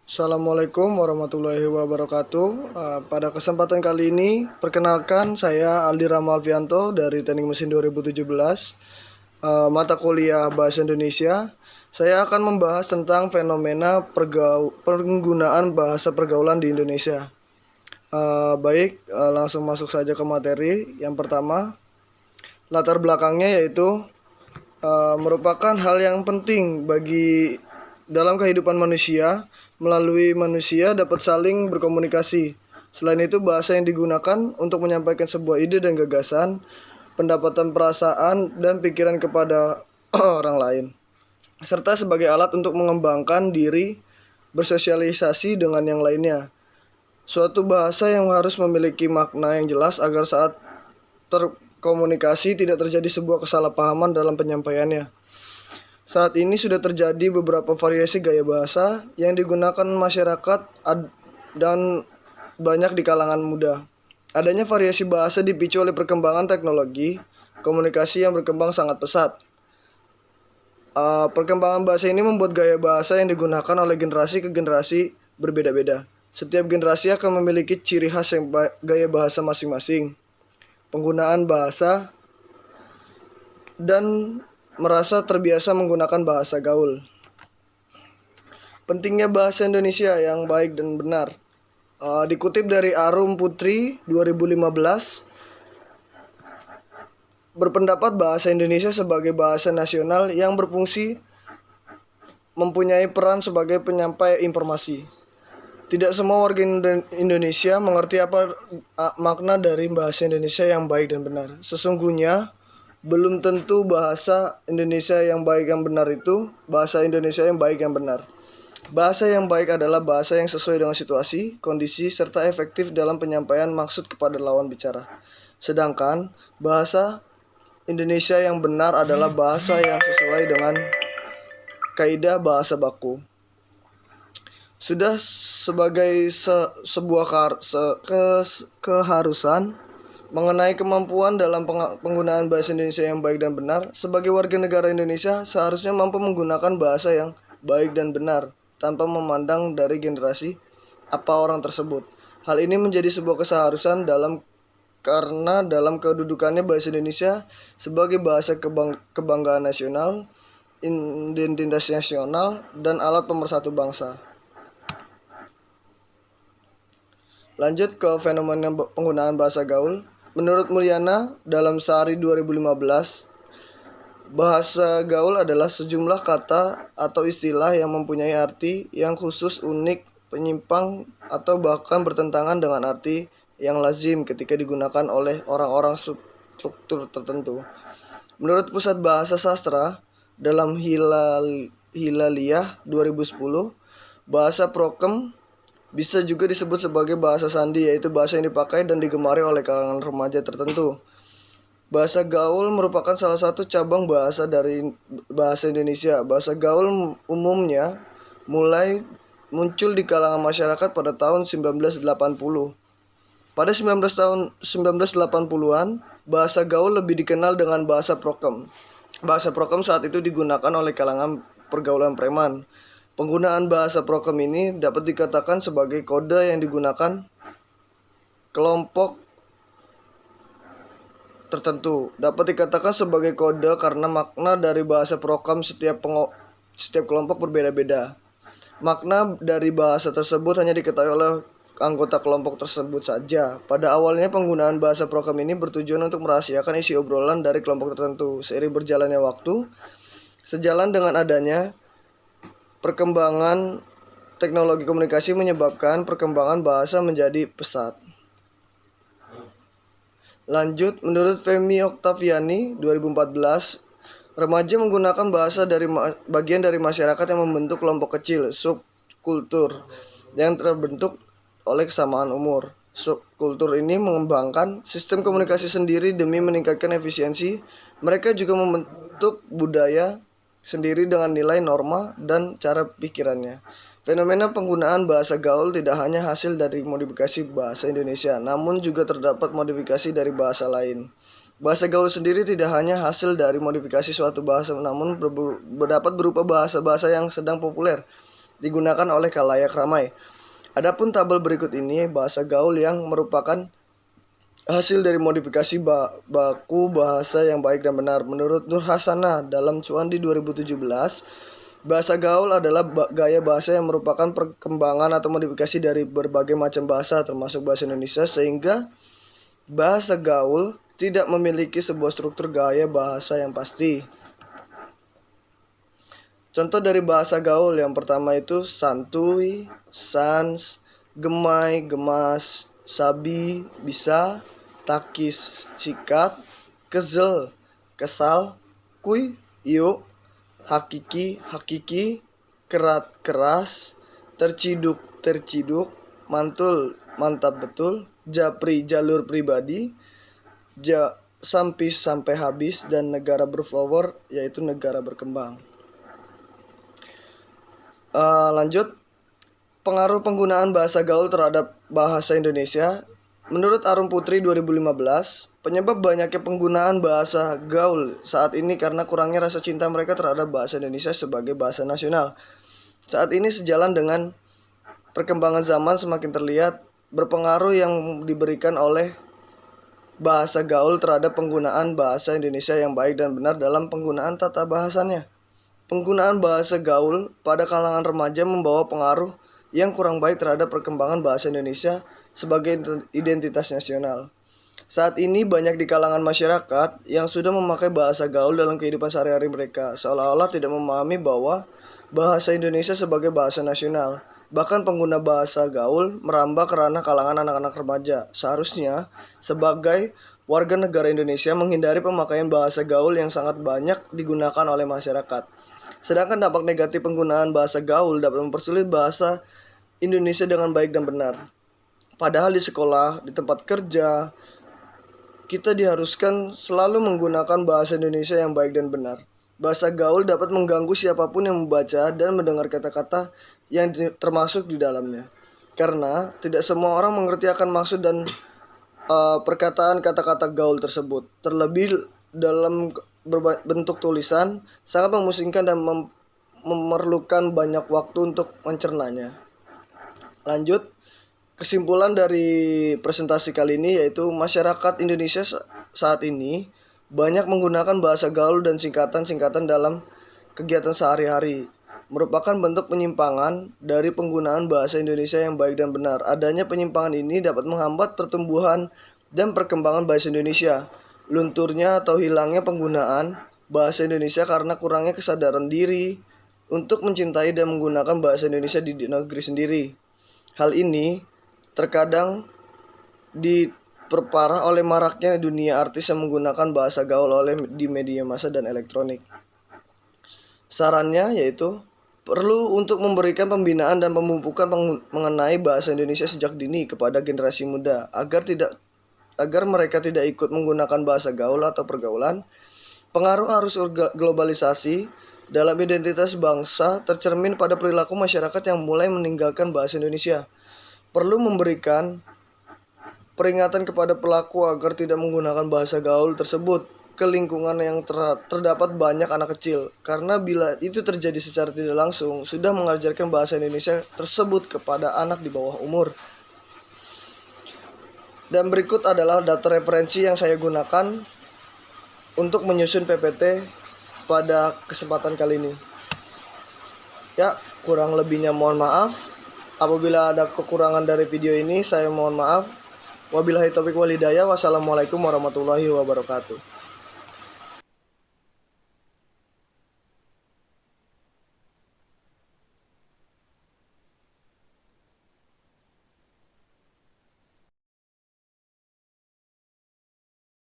Assalamualaikum warahmatullahi wabarakatuh. Pada kesempatan kali ini, perkenalkan saya Aldi Rama Alfianto dari Teknik Mesin 2017, mata kuliah Bahasa Indonesia. Saya akan membahas tentang fenomena penggunaan bahasa pergaulan di Indonesia. Langsung masuk saja ke materi. Yang pertama, latar belakangnya yaitu merupakan hal yang penting bagi dalam kehidupan manusia. Melalui manusia dapat saling berkomunikasi. Selain itu, bahasa yang digunakan untuk menyampaikan sebuah ide dan gagasan, pendapatan, perasaan, dan pikiran kepada orang lain, serta sebagai alat untuk mengembangkan diri, bersosialisasi dengan yang lainnya. Suatu bahasa yang harus memiliki makna yang jelas agar saat terkomunikasi tidak terjadi sebuah kesalahpahaman dalam penyampaiannya. Saat ini sudah terjadi beberapa variasi gaya bahasa yang digunakan masyarakat dan banyak di kalangan muda. Adanya variasi bahasa dipicu oleh perkembangan teknologi, komunikasi yang berkembang sangat pesat. Perkembangan bahasa ini membuat gaya bahasa yang digunakan oleh generasi ke generasi berbeda-beda. Setiap generasi akan memiliki ciri khas yang gaya bahasa masing-masing. Penggunaan bahasa dan merasa terbiasa menggunakan bahasa gaul. Pentingnya bahasa Indonesia yang baik dan benar. Dikutip dari Arum Putri 2015, berpendapat bahasa Indonesia sebagai bahasa nasional yang berfungsi mempunyai peran sebagai penyampai informasi. Tidak semua warga Indonesia mengerti apa makna dari bahasa Indonesia yang baik dan benar. Sesungguhnya, belum tentu bahasa Indonesia yang baik yang benar itu bahasa Indonesia yang baik yang benar. Bahasa yang baik adalah bahasa yang sesuai dengan situasi, kondisi, serta efektif dalam penyampaian maksud kepada lawan bicara. Sedangkan bahasa Indonesia yang benar adalah bahasa yang sesuai dengan kaidah bahasa baku. Sudah sebagai sebuah keharusan mengenai kemampuan dalam penggunaan bahasa Indonesia yang baik dan benar. Sebagai warga negara Indonesia seharusnya mampu menggunakan bahasa yang baik dan benar tanpa memandang dari generasi apa orang tersebut. Hal ini menjadi sebuah keseharusan karena dalam kedudukannya bahasa Indonesia sebagai bahasa kebanggaan nasional, identitas nasional, dan alat pemersatu bangsa. Lanjut ke fenomena penggunaan bahasa gaul. Menurut Mulyana, dalam Sari 2015, bahasa gaul adalah sejumlah kata atau istilah yang mempunyai arti yang khusus, unik, penyimpang, atau bahkan bertentangan dengan arti yang lazim ketika digunakan oleh orang-orang struktur tertentu. Menurut Pusat Bahasa Sastra, dalam Hilaliyah 2010, bahasa prokem bisa juga disebut sebagai bahasa sandi, yaitu bahasa yang dipakai dan digemari oleh kalangan remaja tertentu. Bahasa gaul merupakan salah satu cabang bahasa dari bahasa Indonesia. Bahasa gaul umumnya mulai muncul di kalangan masyarakat pada tahun 1980. Pada 1980-an, bahasa gaul lebih dikenal dengan bahasa prokem. Bahasa prokem saat itu digunakan oleh kalangan pergaulan preman. Penggunaan bahasa prokem ini dapat dikatakan sebagai kode yang digunakan kelompok tertentu. Dapat dikatakan sebagai kode karena makna dari bahasa prokem setiap kelompok berbeda-beda. Makna dari bahasa tersebut hanya diketahui oleh anggota kelompok tersebut saja. Pada awalnya penggunaan bahasa prokem ini bertujuan untuk merahasiakan isi obrolan dari kelompok tertentu. Seiring berjalannya waktu, sejalan dengan adanya perkembangan teknologi komunikasi menyebabkan perkembangan bahasa menjadi pesat. Lanjut, menurut Femi Oktaviani 2014, remaja menggunakan bahasa dari bagian dari masyarakat yang membentuk kelompok kecil, subkultur, yang terbentuk oleh kesamaan umur. Subkultur ini mengembangkan sistem komunikasi sendiri demi meningkatkan efisiensi. Mereka juga membentuk budaya sendiri dengan nilai, norma, dan cara pikirannya. Fenomena penggunaan bahasa gaul tidak hanya hasil dari modifikasi bahasa Indonesia, namun juga terdapat modifikasi dari bahasa lain. Bahasa gaul sendiri tidak hanya hasil dari modifikasi suatu bahasa, namun dapat berupa bahasa-bahasa yang sedang populer digunakan oleh khalayak ramai. Adapun tabel berikut ini bahasa gaul yang merupakan hasil dari modifikasi baku bahasa yang baik dan benar. Menurut Nur Hasanah dalam Cuandi 2017, bahasa gaul adalah gaya bahasa yang merupakan perkembangan atau modifikasi dari berbagai macam bahasa termasuk bahasa Indonesia, sehingga bahasa gaul tidak memiliki sebuah struktur gaya bahasa yang pasti. Contoh dari bahasa gaul yang pertama itu santuy, sans, gemai, gemas, sabi, bisa, takis, sikat, kezel, kesal, kuy, yuk, hakiki, hakiki, kerat, keras, terciduk, terciduk, mantul, mantap betul, japri, jalur pribadi, sampis, sampai habis, dan negara berflower, yaitu negara berkembang. Lanjut, pengaruh penggunaan bahasa gaul terhadap bahasa Indonesia. Menurut Arum Putri 2015, penyebab banyaknya penggunaan bahasa gaul saat ini karena kurangnya rasa cinta mereka terhadap bahasa Indonesia sebagai bahasa nasional. Saat ini sejalan dengan perkembangan zaman semakin terlihat berpengaruh yang diberikan oleh bahasa gaul terhadap penggunaan bahasa Indonesia yang baik dan benar dalam penggunaan tata bahasanya. Penggunaan bahasa gaul pada kalangan remaja membawa pengaruh yang kurang baik terhadap perkembangan bahasa Indonesia sebagai identitas nasional. Saat ini banyak di kalangan masyarakat yang sudah memakai bahasa gaul dalam kehidupan sehari-hari mereka, seolah-olah tidak memahami bahwa bahasa Indonesia sebagai bahasa nasional. Bahkan pengguna bahasa gaul merambah ke ranah kalangan anak-anak remaja. Seharusnya sebagai warga negara Indonesia menghindari pemakaian bahasa gaul yang sangat banyak digunakan oleh masyarakat. Sedangkan dampak negatif penggunaan bahasa gaul dapat mempersulit bahasa Indonesia dengan baik dan benar. Padahal di sekolah, di tempat kerja, kita diharuskan selalu menggunakan bahasa Indonesia yang baik dan benar. Bahasa gaul dapat mengganggu siapapun yang membaca dan mendengar kata-kata yang termasuk di dalamnya. Karena tidak semua orang mengerti akan maksud dan perkataan kata-kata gaul tersebut. Terlebih dalam bentuk tulisan, sangat memusingkan dan memerlukan banyak waktu untuk mencernanya. Lanjut, kesimpulan dari presentasi kali ini yaitu masyarakat Indonesia saat ini banyak menggunakan bahasa gaul dan singkatan-singkatan dalam kegiatan sehari-hari. Merupakan bentuk penyimpangan dari penggunaan bahasa Indonesia yang baik dan benar. Adanya penyimpangan ini dapat menghambat pertumbuhan dan perkembangan bahasa Indonesia. Lunturnya atau hilangnya penggunaan bahasa Indonesia karena kurangnya kesadaran diri untuk mencintai dan menggunakan bahasa Indonesia di negeri sendiri. Hal ini terkadang diperparah oleh maraknya dunia artis yang menggunakan bahasa gaul di media massa dan elektronik. Sarannya yaitu perlu untuk memberikan pembinaan dan pemupukan mengenai bahasa Indonesia sejak dini kepada generasi muda agar mereka tidak ikut menggunakan bahasa gaul atau pergaulan. Pengaruh arus globalisasi dalam identitas bangsa tercermin pada perilaku masyarakat yang mulai meninggalkan bahasa Indonesia. Perlu memberikan peringatan kepada pelaku agar tidak menggunakan bahasa gaul tersebut ke lingkungan yang terdapat banyak anak kecil. Karena bila itu terjadi secara tidak langsung, sudah mengajarkan bahasa Indonesia tersebut kepada anak di bawah umur. Dan berikut adalah daftar referensi yang saya gunakan untuk menyusun PPT pada kesempatan kali ini. Ya, kurang lebihnya mohon maaf. Apabila ada kekurangan dari video ini, saya mohon maaf. Wabillahi taufiq wal hidayah. Wassalamualaikum warahmatullahi wabarakatuh.